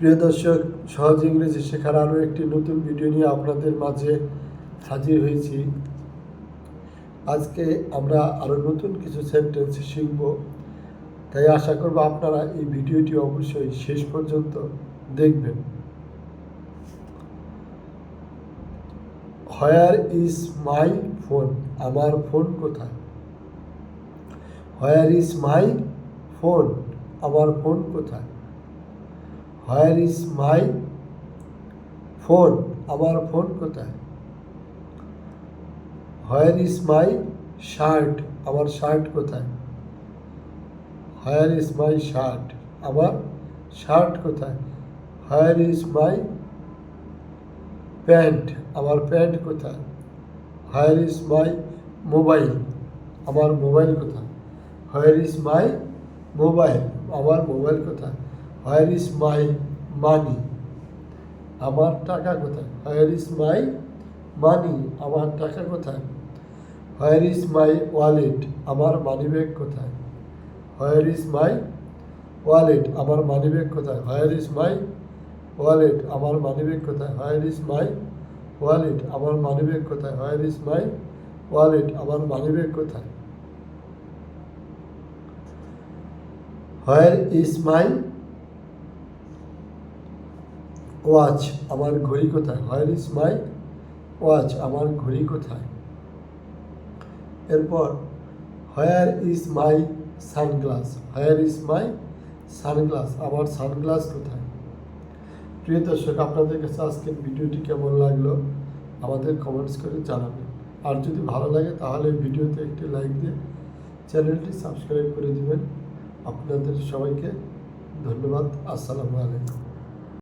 প্রিয় দর্শক, সহজ ইংরেজি শেখার আরও একটি নতুন ভিডিও নিয়ে আপনাদের মাঝে হাজির হয়েছি। আজকে আমরা আরও নতুন কিছু সেন্টেন্স শিখব, তাই আশা করব আপনারা এই ভিডিওটি অবশ্যই শেষ পর্যন্ত দেখবেন। Where is my phone? আমার ফোন কোথায়? Where is my phone? আমার ফোন কোথায়? Where is my phone? আমার ফোন কোথায়? Where is my shirt? আমার শার্ট কোথায়? Where is my shirt? আমার শার্ট কোথায়? Where is my pant? আমার প্যান্ট কোথায়? Where is my mobile? আমার মোবাইল কোথায়? Where is my mobile? আমার মোবাইল কোথায়? হোয়ার ইজ মাই মানি? আমার টাকা কোথায়? হোয়ার ইজ মাই মানি? আমার টাকা কোথায়? Where is my wallet? আমার মানিব্যাগ কোথায়? Where is my wallet? আমার মানিব্যাগ কোথায়? Where is my wallet? আমার মানিব্যাগ কোথায়? Where is my wallet? আমার মানিব্যাগ কোথায়? Where is my wallet? আমার মানিব্যাগ কোথায়? Where is my watch? আমার ঘড়ি কোথায়? Where is my watch? আমার ঘড়ি কোথায়? এরপর where is my sunglass? Where is my sunglass? আমার সানগ্লাস কোথায়? প্রিয় দর্শক, আপনাদের কাছে আজকের ভিডিওটি কেমন লাগলো আমাদের কমেন্টস করে জানাবেন। আর যদি ভালো লাগে তাহলে ভিডিওতে একটি লাইক দিয়ে চ্যানেলটি সাবস্ক্রাইব করে দিবেন। আপনাদের সবাইকে ধন্যবাদ। আসসালামু আলাইকুম।